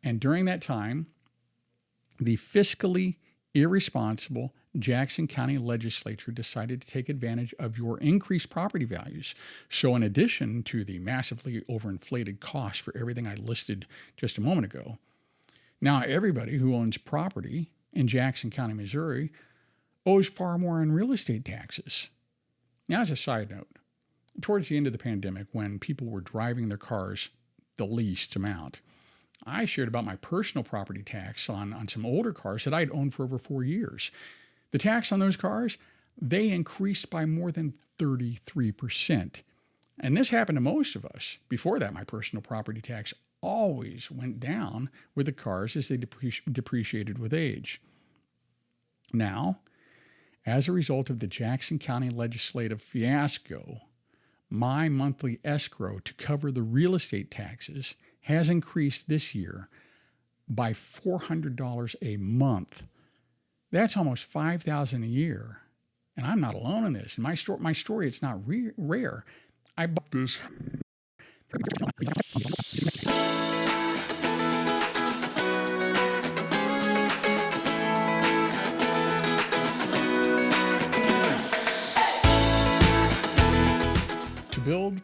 And during that time, the fiscally irresponsible Jackson County legislature decided to take advantage of your increased property values. So in addition to the massively overinflated cost for everything I listed just a moment ago, now everybody who owns property in Jackson County, Missouri, owes far more in real estate taxes. Now, as a side note, towards the end of the pandemic, when people were driving their cars the least amount, I shared about my personal property tax on some older cars that I'd owned for over 4 years. The tax on those cars, they increased by more than 33%. And this happened to most of us. Before that, my personal property tax always went down with the cars as they depreciated with age. Now, as a result of the Jackson County legislative fiasco, my monthly escrow to cover the real estate taxes has increased this year by $400 a month. That's almost $5,000 a year. And I'm not alone in this. In my story, it's not rare. I bought this. To build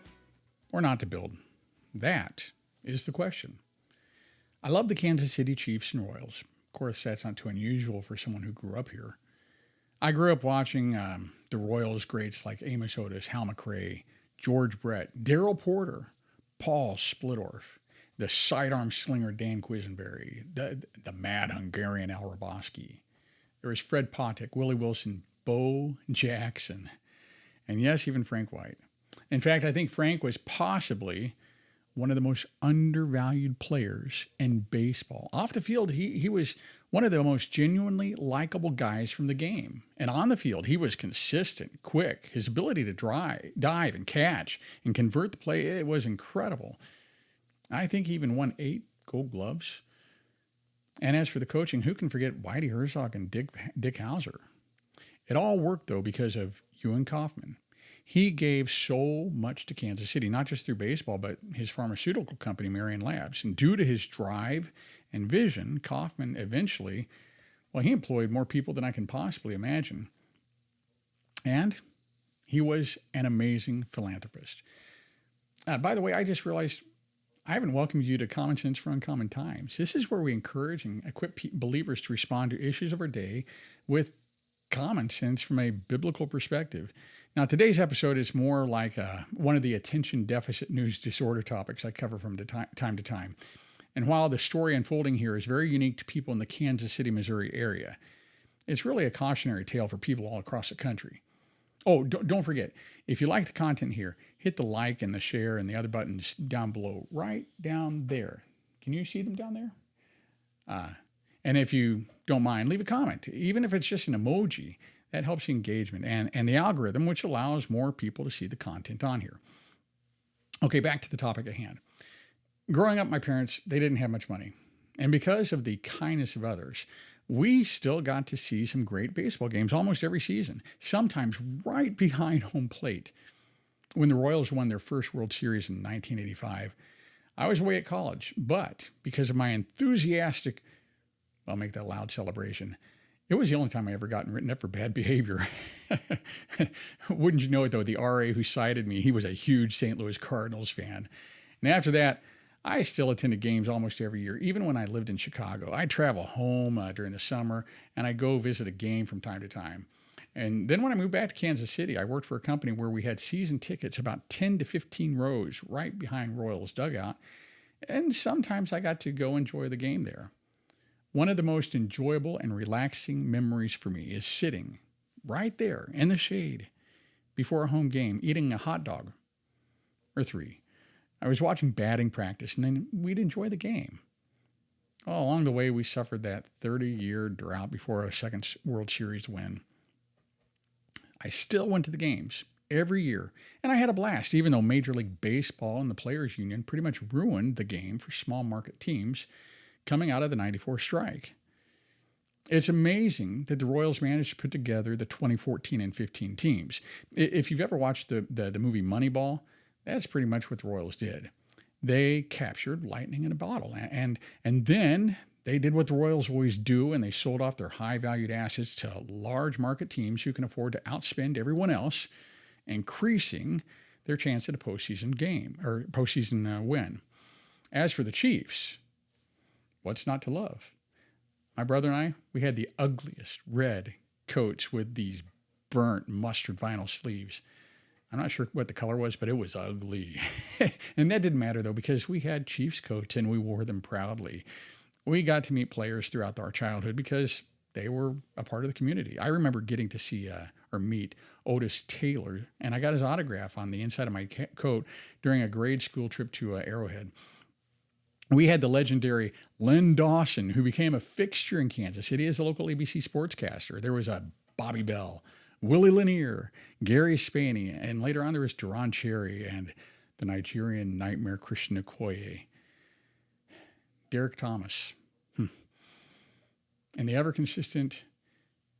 or not to build? That is the question. I love the Kansas City Chiefs and Royals. Of course, that's not too unusual for someone who grew up here. I grew up watching the Royals greats like Amos Otis, Hal McRae, George Brett, Darryl Porter, Paul Splittorff, the sidearm slinger Dan Quisenberry, the mad Hungarian Al Raboski. There was Fred Patek, Willie Wilson, Bo Jackson, and yes, even Frank White. In fact, I think Frank was possibly one of the most undervalued players in baseball. Off the field, he was one of the most genuinely likable guys from the game. And on the field, he was consistent, quick. His ability to dive and catch and convert the play, it was incredible. I think he even won 8 Gold Gloves. And as for the coaching, who can forget Whitey Herzog and Dick Hauser? It all worked, though, because of Ewan Kaufman. He gave so much to Kansas City, not just through baseball, but his pharmaceutical company, Marion Labs. And due to his drive and vision, Kaufman eventually, he employed more people than I can possibly imagine. And he was an amazing philanthropist. By the way, I just realized I haven't welcomed you to Common Sense for Uncommon Times. This is where we encourage and equip believers to respond to issues of our day with common sense from a biblical perspective. Now, today's episode is more like one of the attention deficit news disorder topics I cover from time to time. And while the story unfolding here is very unique to people in the Kansas City, Missouri area, it's really a cautionary tale for people all across the country. Oh, don't forget, if you like the content here, hit the like and the share and the other buttons down below, right down there. Can you see them down there? And if you don't mind, leave a comment, even if it's just an emoji. That helps the engagement and the algorithm, which allows more people to see the content on here. Okay, back to the topic at hand. Growing up, my parents, they didn't have much money. And because of the kindness of others, we still got to see some great baseball games almost every season, sometimes right behind home plate. When the Royals won their first World Series in 1985, I was away at college, but because of my enthusiastic, I'll make that loud celebration, it was the only time I ever gotten written up for bad behavior. Wouldn't you know it, though, the RA who cited me, he was a huge St. Louis Cardinals fan. And after that, I still attended games almost every year, even when I lived in Chicago. I'd travel home during the summer, and I'd go visit a game from time to time. And then when I moved back to Kansas City, I worked for a company where we had season tickets about 10 to 15 rows right behind Royals dugout. And sometimes I got to go enjoy the game there. One of the most enjoyable and relaxing memories for me is sitting right there in the shade before a home game, eating a hot dog or 3. I was watching batting practice, and then we'd enjoy the game. Oh, along the way, we suffered that 30-year drought before a second World Series win. I still went to the games every year, and I had a blast, even though Major League Baseball and the Players Union pretty much ruined the game for small market teams coming out of the '94 strike. It's amazing that the Royals managed to put together the 2014 and 15 teams. If you've ever watched the movie Moneyball, that's pretty much what the Royals did. They captured lightning in a bottle. And then they did what the Royals always do, and they sold off their high-valued assets to large market teams who can afford to outspend everyone else, increasing their chance at a postseason game or postseason win. As for the Chiefs, what's not to love? My brother and I, we had the ugliest red coats with these burnt mustard vinyl sleeves. I'm not sure what the color was, but it was ugly. And that didn't matter, though, because we had Chiefs coats and we wore them proudly. We got to meet players throughout our childhood because they were a part of the community. I remember getting to see or meet Otis Taylor, and I got his autograph on the inside of my coat during a grade school trip to Arrowhead. We had the legendary Len Dawson, who became a fixture in Kansas City as a local ABC sportscaster. There was a Bobby Bell, Willie Lanier, Gary Spaney, and later on there was Duron Cherry and the Nigerian nightmare Christian Okoye, Derek Thomas, and the ever-consistent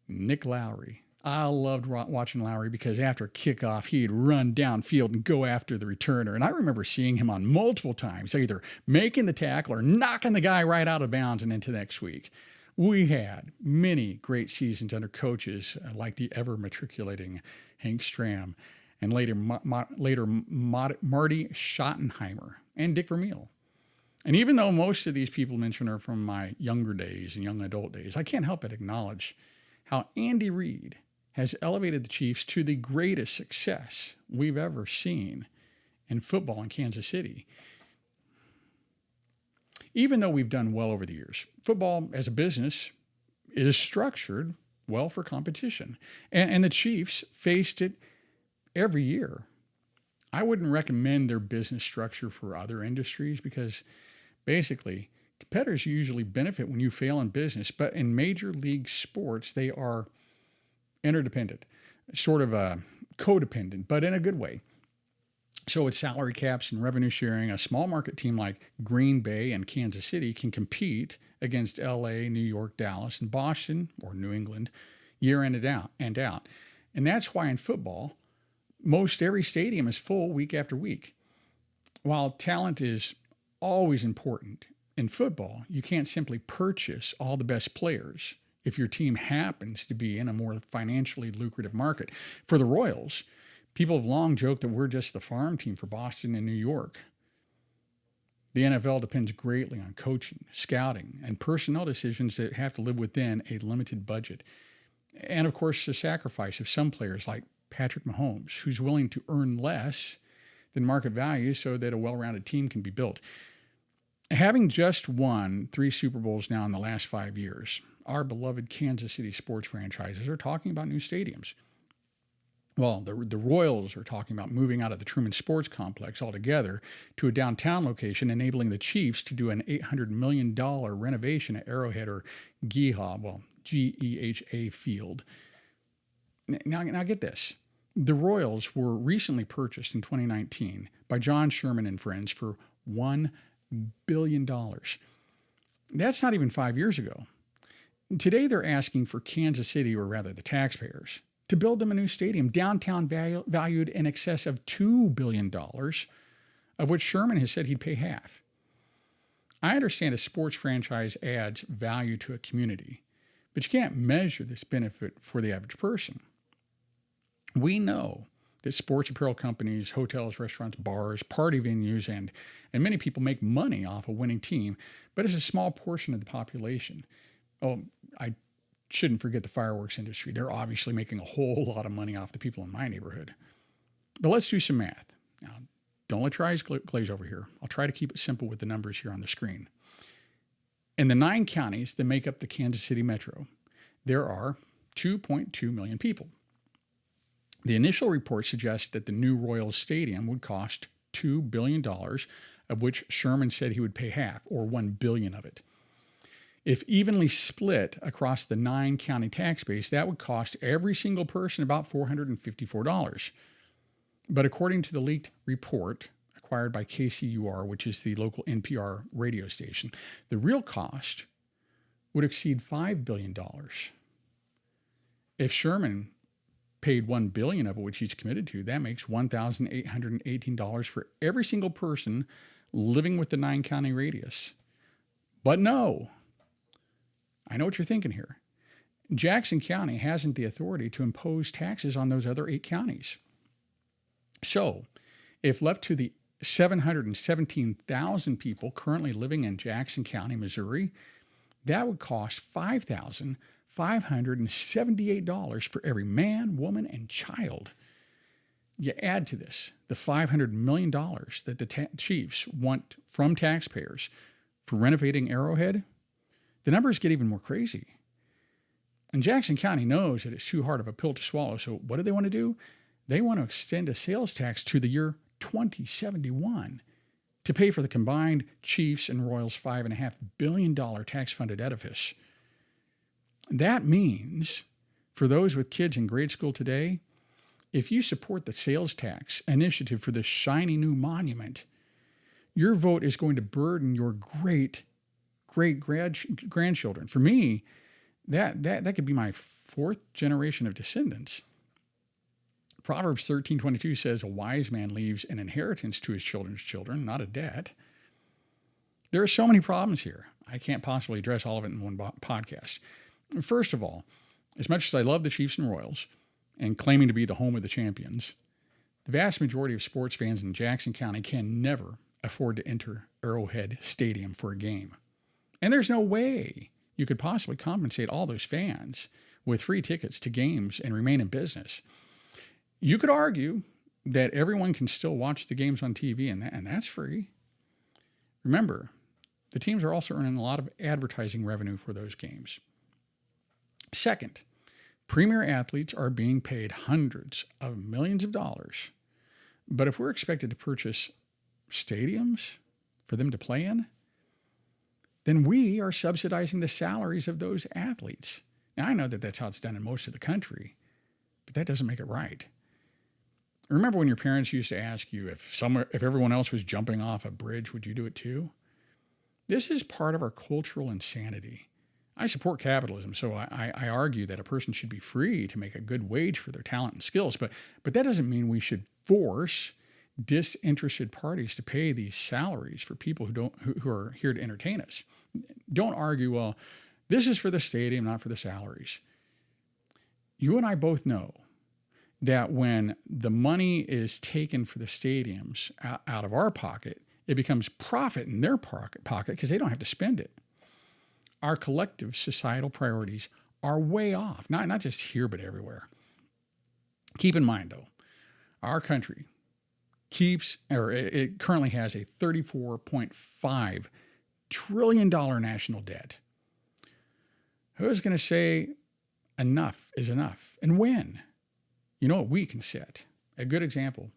Nick Lowry. I loved watching Lowry because after kickoff, he'd run downfield and go after the returner. And I remember seeing him on multiple times, either making the tackle or knocking the guy right out of bounds and into next week. We had many great seasons under coaches like the ever-matriculating Hank Stram and later Marty Schottenheimer and Dick Vermeil. And even though most of these people mentioned are from my younger days and young adult days, I can't help but acknowledge how Andy Reid has elevated the Chiefs to the greatest success we've ever seen in football in Kansas City. Even though we've done well over the years, football as a business is structured well for competition. And the Chiefs faced it every year. I wouldn't recommend their business structure for other industries because basically competitors usually benefit when you fail in business, but in major league sports, they are interdependent, sort of codependent, but in a good way. So with salary caps and revenue sharing, a small market team like Green Bay and Kansas City can compete against LA, New York, Dallas, and Boston, or New England, year in and out. And that's why in football, most every stadium is full week after week. While talent is always important, in football, you can't simply purchase all the best players if your team happens to be in a more financially lucrative market. For the Royals, people have long joked that we're just the farm team for Boston and New York. The NFL depends greatly on coaching, scouting, and personnel decisions that have to live within a limited budget. And of course, the sacrifice of some players like Patrick Mahomes, who's willing to earn less than market value so that a well-rounded team can be built. Having just won 3 Super Bowls now in the last 5 years, our beloved Kansas City sports franchises are talking about new stadiums. Well, the Royals are talking about moving out of the Truman Sports Complex altogether to a downtown location, enabling the Chiefs to do an $800 million renovation at Arrowhead or GEHA Field. Now get this. The Royals were recently purchased in 2019 by John Sherman and Friends for $1 billion. That's not even 5 years ago. Today they're asking for Kansas City, or rather the taxpayers, to build them a new stadium, downtown valued in excess of $2 billion, of which Sherman has said he'd pay half. I understand a sports franchise adds value to a community, but you can't measure this benefit for the average person. We know that sports apparel companies, hotels, restaurants, bars, party venues, and many people make money off a winning team, but it's a small portion of the population. Oh, I shouldn't forget the fireworks industry. They're obviously making a whole lot of money off the people in my neighborhood. But let's do some math. Now, don't let your eyes glaze over here. I'll try to keep it simple with the numbers here on the screen. In the 9 counties that make up the Kansas City metro, there are 2.2 million people. The initial report suggests that the new Royals Stadium would cost $2 billion, of which Sherman said he would pay half, or $1 billion of it. If evenly split across the 9 county tax base, that would cost every single person about $454. But according to the leaked report acquired by KCUR, which is the local NPR radio station, the real cost would exceed $5 billion. If Sherman paid $1 billion of it, which he's committed to, that makes $1,818 for every single person living with the 9-county radius. But no, I know what you're thinking here. Jackson County hasn't the authority to impose taxes on those other 8 counties. So, if left to the 717,000 people currently living in Jackson County, Missouri, that would cost $5,578 for every man, woman, and child. You add to this the $500 million that the chiefs want from taxpayers for renovating Arrowhead, the numbers get even more crazy. And Jackson County knows that it's too hard of a pill to swallow, so what do they want to do? They want to extend a sales tax to the year 2071 to pay for the combined Chiefs and Royals $5.5 billion tax-funded edifice. That means, for those with kids in grade school today, if you support the sales tax initiative for this shiny new monument, your vote is going to burden your great-grandchildren. For me, that could be my 4th generation of descendants. Proverbs 13:22 says, a wise man leaves an inheritance to his children's children, not a debt. There are so many problems here. I can't possibly address all of it in one podcast. First of all, as much as I love the Chiefs and Royals and claiming to be the home of the champions, the vast majority of sports fans in Jackson County can never afford to enter Arrowhead Stadium for a game. And there's no way you could possibly compensate all those fans with free tickets to games and remain in business. You could argue that everyone can still watch the games on TV, and that's free. Remember, the teams are also earning a lot of advertising revenue for those games. Second, premier athletes are being paid hundreds of millions of dollars. But if we're expected to purchase stadiums for them to play in, then we are subsidizing the salaries of those athletes. Now, I know that that's how it's done in most of the country, but that doesn't make it right. Remember when your parents used to ask you if everyone else was jumping off a bridge, would you do it too? This is part of our cultural insanity. I support capitalism, so I argue that a person should be free to make a good wage for their talent and skills, but that doesn't mean we should force disinterested parties to pay these salaries for people who are here to entertain us. Don't argue, well, this is for the stadium, not for the salaries. You and I both know that when the money is taken for the stadiums out of our pocket, it becomes profit in their pocket because they don't have to spend it. Our collective societal priorities are way off, not just here, but everywhere. Keep in mind, though, our country it currently has a $34.5 trillion national debt. Who's going to say enough is enough? And when? You know what we can set? A good example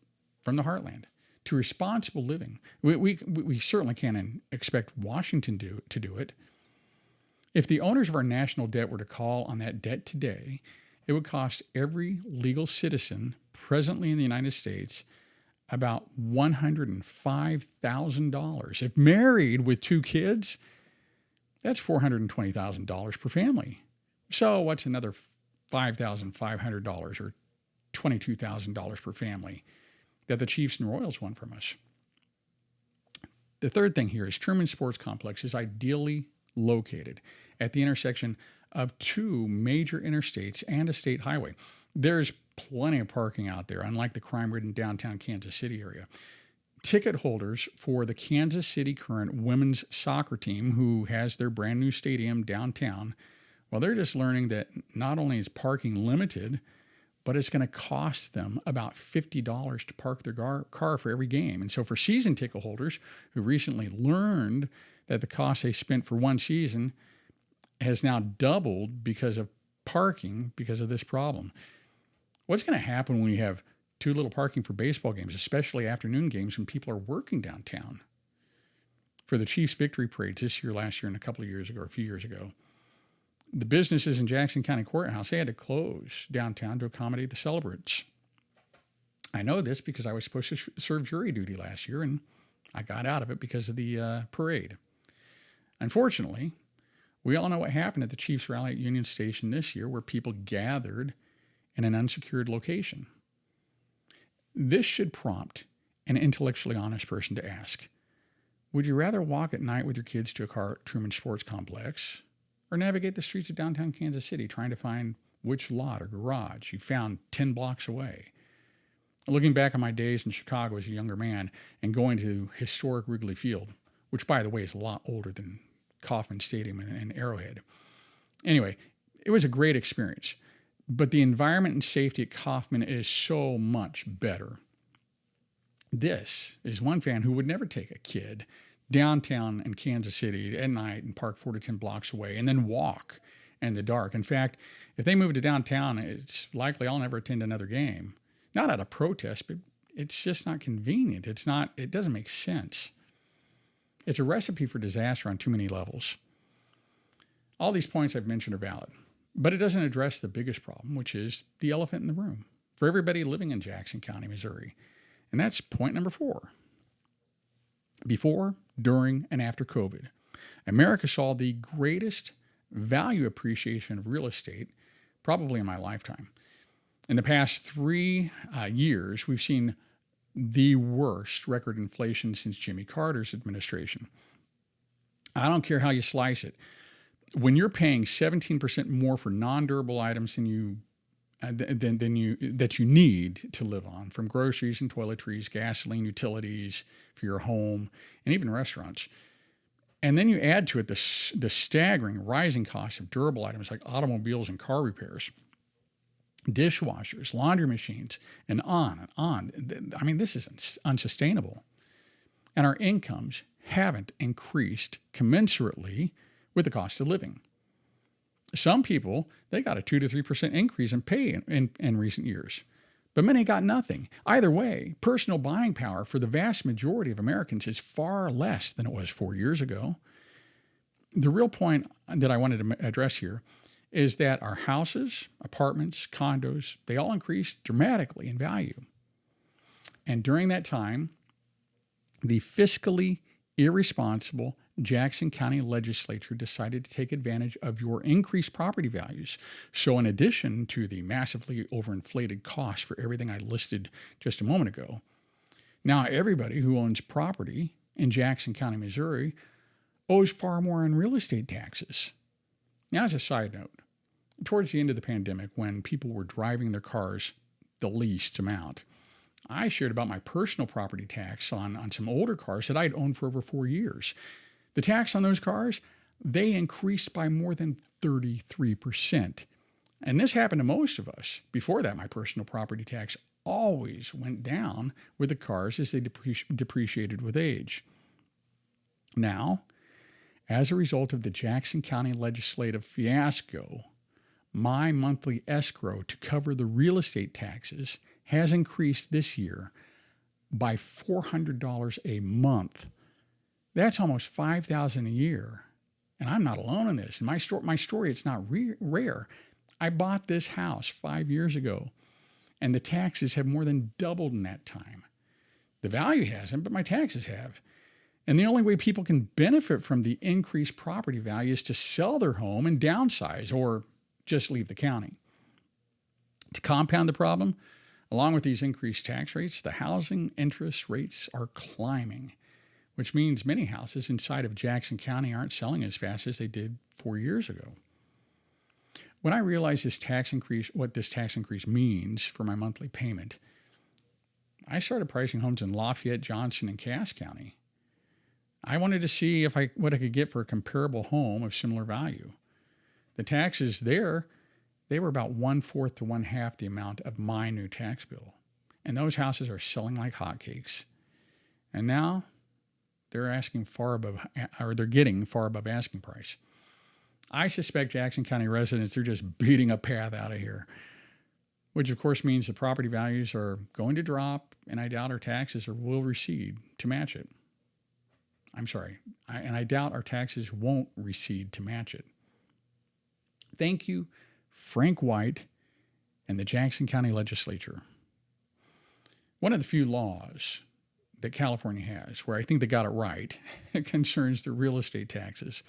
from the heartland to responsible living. We certainly can't expect Washington to do it. If the owners of our national debt were to call on that debt today, it would cost every legal citizen presently in the United States about $105,000. If married with 2 kids, that's $420,000 per family. So what's another $5,500 or $22,000 per family that the Chiefs and Royals want from us? The third thing here is Truman Sports Complex is ideally located at the intersection of 2 major interstates and a state highway. There's plenty of parking out there, unlike the crime-ridden downtown Kansas City area. Ticket holders for the Kansas City Current women's soccer team, who has their brand new stadium downtown, well, they're just learning that not only is parking limited, but it's going to cost them about $50 to park their car for every game. And so for season ticket holders who recently learned that the cost they spent for one season has now doubled because of parking, because of this problem. What's going to happen when we have too little parking for baseball games, especially afternoon games when people are working downtown? For the Chiefs victory parades this year, last year, and a few years ago, the businesses in Jackson County Courthouse, they had to close downtown to accommodate the celebrants. I know this because I was supposed to serve jury duty last year, and I got out of it because of the parade. Unfortunately, we all know what happened at the Chiefs rally at Union Station this year, where people gathered in an unsecured location. This should prompt an intellectually honest person to ask, Would you rather walk at night with your kids to a car at Truman Sports Complex or navigate the streets of downtown Kansas City trying to find which lot or garage you found 10 blocks away? Looking back on my days in Chicago as a younger man and going to historic Wrigley Field, which, by the way, is a lot older than Kauffman Stadium and Arrowhead. Anyway, it was a great experience, but the environment and safety at Kauffman is so much better. This is one fan who would never take a kid downtown in Kansas City at night and park 4 to 10 blocks away and then walk in the dark. In fact, if they move to downtown, it's likely I'll never attend another game. Not out of protest, but it's just not convenient. It doesn't make sense. It's a recipe for disaster on too many levels. All these points I've mentioned are valid, but it doesn't address the biggest problem, which is the elephant in the room for everybody living in Jackson County, Missouri. And that's point number 4. Before, during, and after COVID, America saw the greatest value appreciation of real estate probably in my lifetime. In the past 3 years, we've seen the worst record inflation since Jimmy Carter's administration. I don't care how you slice it. When you're paying 17% more for non-durable items than you need to live on, from groceries and toiletries, gasoline, utilities for your home, and even restaurants, and then you add to it the staggering rising cost of durable items like automobiles and car repairs, dishwashers, laundry machines, and on and on. I mean, this is unsustainable. And our incomes haven't increased commensurately with the cost of living. Some people, they got a 2 to 3% increase in pay in recent years, but many got nothing. Either way, personal buying power for the vast majority of Americans is far less than it was 4 years ago. The real point that I wanted to address here is that our houses, apartments, condos, they all increased dramatically in value. And during that time, the fiscally irresponsible Jackson County Legislature decided to take advantage of your increased property values. So in addition to the massively overinflated cost for everything I listed just a moment ago, now everybody who owns property in Jackson County, Missouri, owes far more in real estate taxes. Now, as a side note, towards the end of the pandemic, when people were driving their cars the least amount, I shared about my personal property tax on some older cars that I'd owned for over 4 years. The tax on those cars, they increased by more than 33%. And this happened to most of us. Before that, my personal property tax always went down with the cars as they depreciated with age. Now, as a result of the Jackson County legislative fiasco, my monthly escrow to cover the real estate taxes has increased this year by $400 a month. That's almost $5,000 a year. And I'm not alone in this. In my story, it's not rare. I bought this house 5 years ago, and the taxes have more than doubled in that time. The value hasn't, but my taxes have. And the only way people can benefit from the increased property value is to sell their home and downsize or just leave the county. To compound the problem, along with these increased tax rates, the housing interest rates are climbing, which means many houses inside of Jackson County aren't selling as fast as they did 4 years ago. When I realized what this tax increase means for my monthly payment, I started pricing homes in Lafayette, Johnson, and Cass County. I wanted to see what I could get for a comparable home of similar value. The taxes there, they were about 1/4 to 1/2 the amount of my new tax bill. And those houses are selling like hotcakes. And now they're getting far above asking price. I suspect Jackson County residents are just beating a path out of here, which of course means the property values are going to drop, and I doubt our taxes will recede to match it. I doubt our taxes won't recede to match it. Thank you, Frank White and the Jackson County Legislature. One of the few laws that California has where I think they got it right concerns the real estate taxes.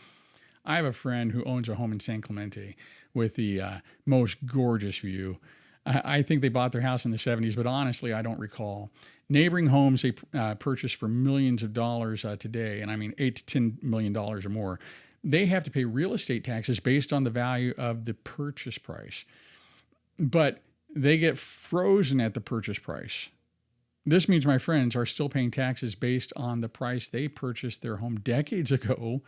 I have a friend who owns a home in San Clemente with the most gorgeous view I think they bought their house in the 70s, but honestly, I don't recall. Neighboring homes they purchased for millions of dollars today, and I mean $8 to $10 million or more, they have to pay real estate taxes based on the value of the purchase price. But they get frozen at the purchase price. This means my friends are still paying taxes based on the price they purchased their home decades ago,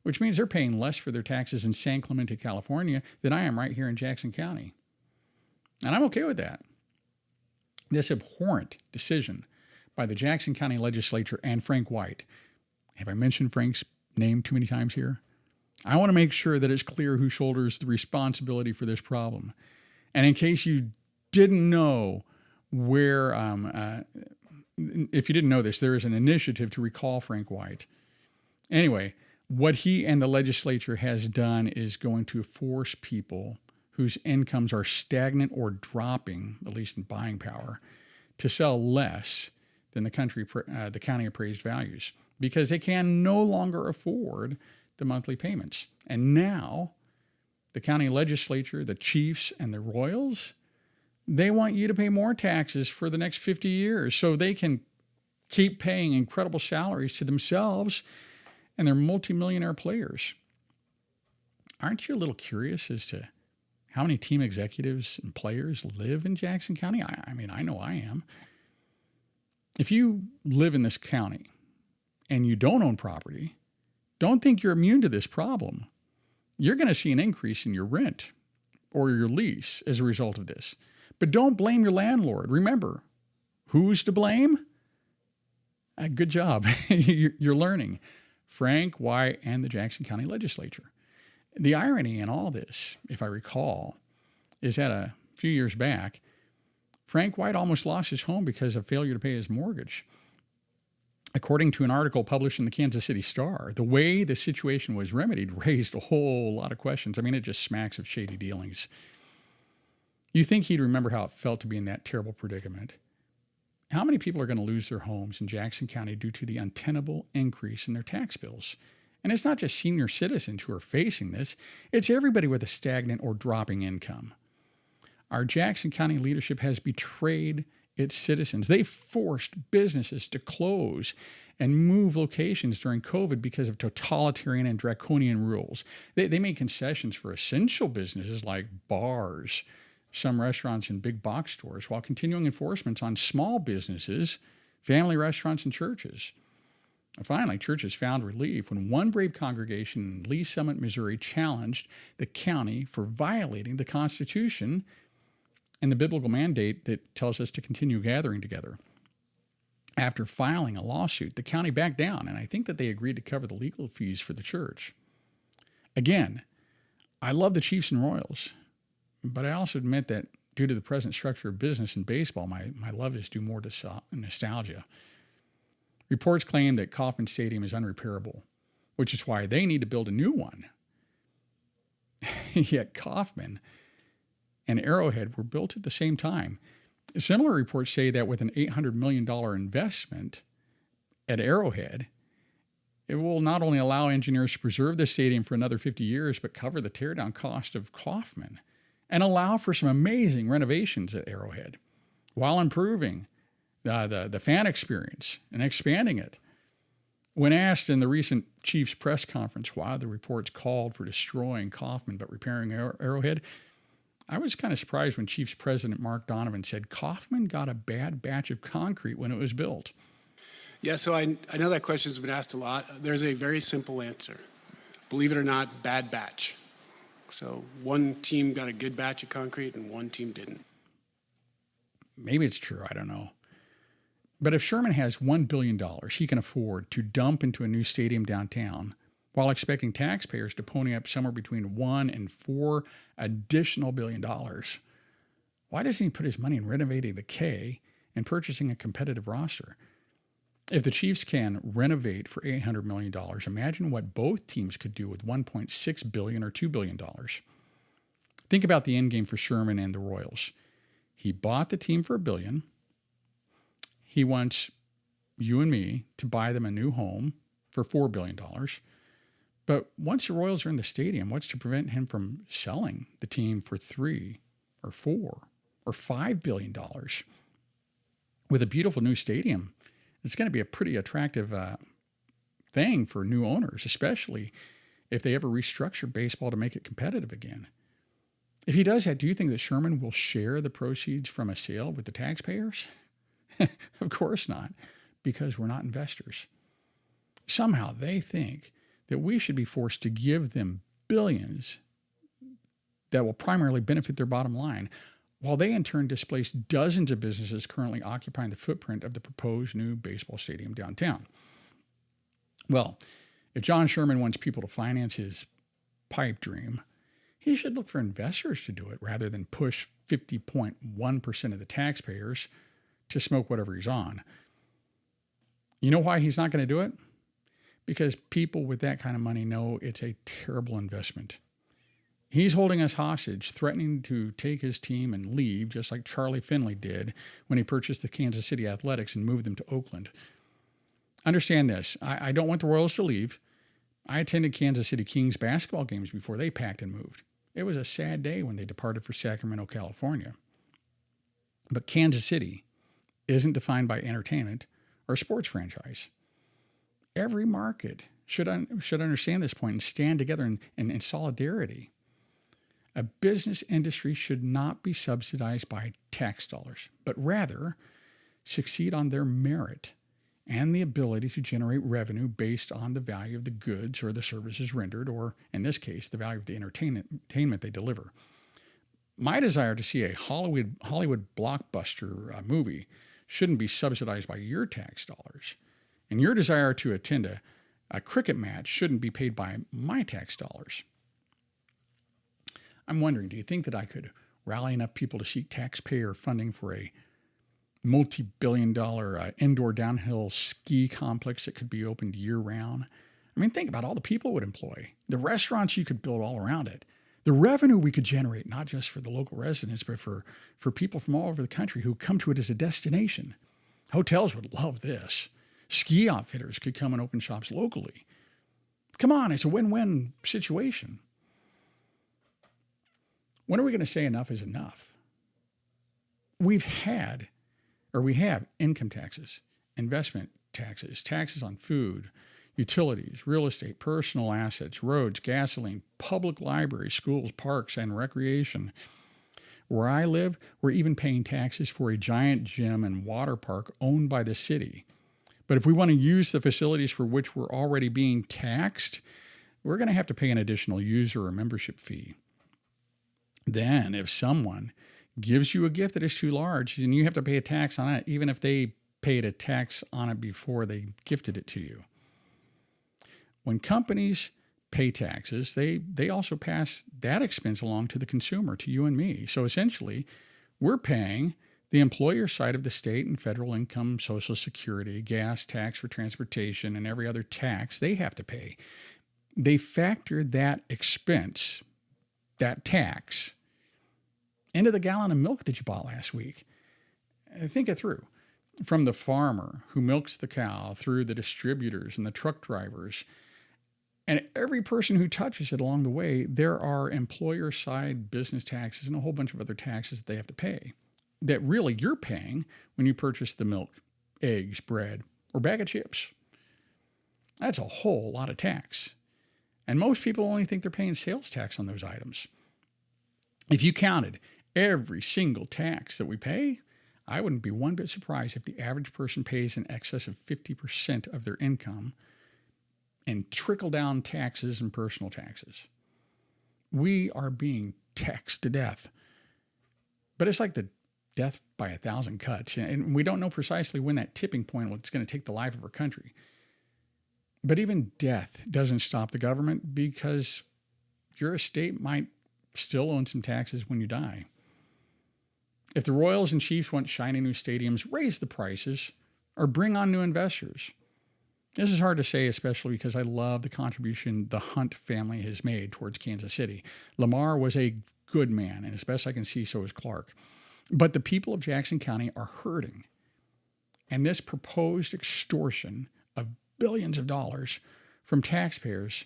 which means they're paying less for their taxes in San Clemente, California than I am right here in Jackson County. And I'm okay with that. This abhorrent decision by the Jackson County Legislature and Frank White. Have I mentioned Frank's name too many times here? I want to make sure that it's clear who shoulders the responsibility for this problem. And in case you didn't know where, if you didn't know this, there is an initiative to recall Frank White. Anyway, what he and the legislature has done is going to force people whose incomes are stagnant or dropping, at least in buying power, to sell less than the county appraised values because they can no longer afford the monthly payments. And now the county legislature, the chiefs, and the royals, they want you to pay more taxes for the next 50 years so they can keep paying incredible salaries to themselves and their multimillionaire players. Aren't you a little curious as to how many team executives and players live in Jackson County? I mean, I know I am. If you live in this county and you don't own property, don't think you're immune to this problem. You're going to see an increase in your rent or your lease as a result of this. But don't blame your landlord. Remember, who's to blame? Good job. You're learning. Frank White and the Jackson County Legislature. The irony in all this, if I recall, is that a few years back, Frank White almost lost his home because of failure to pay his mortgage. According to an article published in the Kansas City Star, the way the situation was remedied raised a whole lot of questions. I mean, it just smacks of shady dealings. You think he'd remember how it felt to be in that terrible predicament? How many people are going to lose their homes in Jackson County due to the untenable increase in their tax bills? And it's not just senior citizens who are facing this. It's everybody with a stagnant or dropping income. Our Jackson County leadership has betrayed its citizens. They forced businesses to close and move locations during COVID because of totalitarian and draconian rules. They made concessions for essential businesses like bars, some restaurants and big box stores, while continuing enforcements on small businesses, family restaurants, and churches. And finally, churches found relief when one brave congregation in Lee Summit, Missouri, challenged the county for violating the Constitution and the biblical mandate that tells us to continue gathering together. After filing a lawsuit, the county backed down, and I think that they agreed to cover the legal fees for the church. Again, I love the Chiefs and Royals, but I also admit that due to the present structure of business in baseball, my love is due more to nostalgia. Reports claim that Kauffman Stadium is unrepairable, which is why they need to build a new one. Yet Kauffman and Arrowhead were built at the same time. Similar reports say that with an $800 million investment at Arrowhead, it will not only allow engineers to preserve the stadium for another 50 years, but cover the teardown cost of Kauffman and allow for some amazing renovations at Arrowhead while improving the fan experience and expanding it. When asked in the recent Chiefs press conference why the reports called for destroying Kauffman but repairing Arrowhead, I was kind of surprised when Chiefs president Mark Donovan said Kauffman got a bad batch of concrete when it was built. Yeah, so I know that question's been asked a lot. There's a very simple answer. Believe it or not, bad batch. So one team got a good batch of concrete and one team didn't. Maybe it's true, I don't know. But if Sherman has $1 billion he can afford to dump into a new stadium downtown while expecting taxpayers to pony up somewhere between $1 and $4 additional billion, why doesn't he put his money in renovating the K and purchasing a competitive roster? If the Chiefs can renovate for $800 million, imagine what both teams could do with $1.6 billion or $2 billion. Think about the end game for Sherman and the Royals. He bought the team for $1 billion. He wants you and me to buy them a new home for $4 billion. But once the Royals are in the stadium, what's to prevent him from selling the team for $3 or $4 or $5 billion with a beautiful new stadium. It's going to be a pretty attractive thing for new owners, especially if they ever restructure baseball to make it competitive again. If he does that, do you think that Sherman will share the proceeds from a sale with the taxpayers? Of course not, because we're not investors. Somehow they think that we should be forced to give them billions that will primarily benefit their bottom line, while they in turn displace dozens of businesses currently occupying the footprint of the proposed new baseball stadium downtown. Well, if John Sherman wants people to finance his pipe dream, he should look for investors to do it rather than push 50.1% of the taxpayers to smoke whatever he's on. You know why he's not going to do it? Because people with that kind of money know it's a terrible investment. He's holding us hostage, threatening to take his team and leave, just like Charlie Finley did when he purchased the Kansas City Athletics and moved them to Oakland. Understand this. I don't want the Royals to leave. I attended Kansas City Kings basketball games before they packed and moved. It was a sad day when they departed for Sacramento, California. But Kansas City isn't defined by entertainment or sports franchise. Every market should understand this point and stand together in solidarity. A business industry should not be subsidized by tax dollars, but rather succeed on their merit and the ability to generate revenue based on the value of the goods or the services rendered, or in this case, the value of the entertainment they deliver. My desire to see a Hollywood blockbuster movie shouldn't be subsidized by your tax dollars. And your desire to attend a cricket match shouldn't be paid by my tax dollars. I'm wondering, do you think that I could rally enough people to seek taxpayer funding for a multi-billion-dollar indoor downhill ski complex that could be opened year-round? I mean, think about all the people it would employ, the restaurants you could build all around it, the revenue we could generate, not just for the local residents, but for people from all over the country who come to it as a destination. Hotels would love this. Ski outfitters could come and open shops locally. Come on, it's a win-win situation. When are we going to say enough is enough? We have income taxes, investment taxes, taxes on food, utilities, real estate, personal assets, roads, gasoline, public libraries, schools, parks, and recreation. Where I live, we're even paying taxes for a giant gym and water park owned by the city. But if we want to use the facilities for which we're already being taxed, we're going to have to pay an additional user or membership fee. Then, if someone gives you a gift that is too large, then you have to pay a tax on it, even if they paid a tax on it before they gifted it to you. When companies pay taxes, they also pass that expense along to the consumer, to you and me. So essentially, we're paying the employer side of the state and federal income, Social Security, gas tax for transportation, and every other tax they have to pay. They factor that expense, that tax, into the gallon of milk that you bought last week. Think it through. From the farmer who milks the cow through the distributors and the truck drivers, and every person who touches it along the way, there are employer-side business taxes and a whole bunch of other taxes that they have to pay that really you're paying when you purchase the milk, eggs, bread, or bag of chips. That's a whole lot of tax. And most people only think they're paying sales tax on those items. If you counted every single tax that we pay, I wouldn't be one bit surprised if the average person pays in excess of 50% of their income in trickle-down taxes and personal taxes. We are being taxed to death. But it's like the death by 1,000 cuts, and we don't know precisely when that tipping point is going to take the life of our country. But even death doesn't stop the government, because your estate might still own some taxes when you die. If the Royals and Chiefs want shiny new stadiums, raise the prices or bring on new investors. This is hard to say, especially because I love the contribution the Hunt family has made towards Kansas City. Lamar was a good man, and as best I can see, so is Clark. But the people of Jackson County are hurting. And this proposed extortion of billions of dollars from taxpayers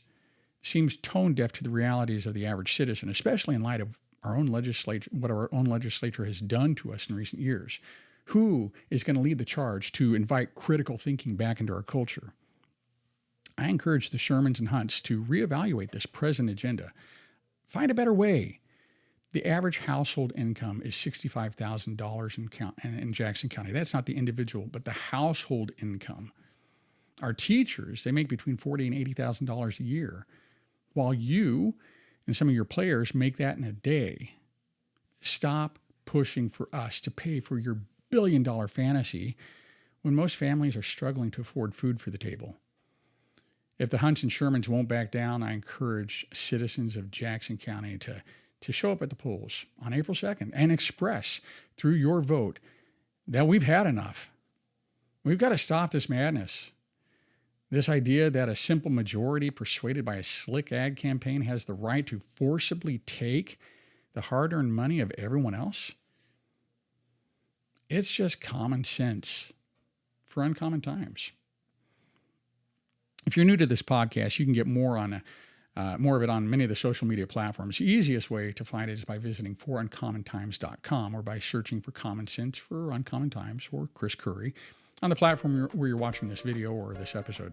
seems tone deaf to the realities of the average citizen, especially in light of what our own legislature has done to us in recent years. Who is going to lead the charge to invite critical thinking back into our culture? I encourage the Shermans and Hunts to reevaluate this present agenda. Find a better way. The average household income is $65,000 in Jackson County. That's not the individual, but the household income. Our teachers, they make between $40,000 and $80,000 a year, while you and some of your players make that in a day. Stop pushing for us to pay for your billion-dollar fantasy when most families are struggling to afford food for the table. If the Hunts and Shermans won't back down, I encourage citizens of Jackson County to show up at the polls on April 2nd and express through your vote that we've had enough. We've got to stop this madness. This idea that a simple majority persuaded by a slick ad campaign has the right to forcibly take the hard-earned money of everyone else. It's just common sense for uncommon times. If you're new to this podcast, you can get more of it on many of the social media platforms. The easiest way to find it is by visiting foruncommontimes.com or by searching for Common Sense for Uncommon Times or Chris Curry on the platform where you're watching this video or this episode.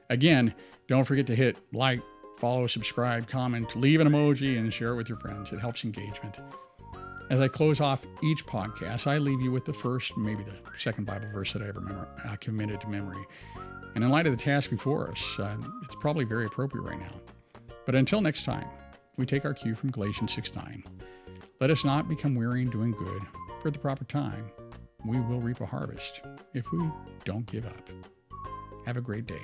Again, don't forget to hit like, follow, subscribe, comment, leave an emoji, and share it with your friends. It helps engagement. As I close off each podcast, I leave you with the first, maybe the second Bible verse that I ever committed to memory. And in light of the task before us, it's probably very appropriate right now. But until next time, we take our cue from Galatians 6:9. Let us not become weary in doing good, for at the proper time, we will reap a harvest if we don't give up. Have a great day.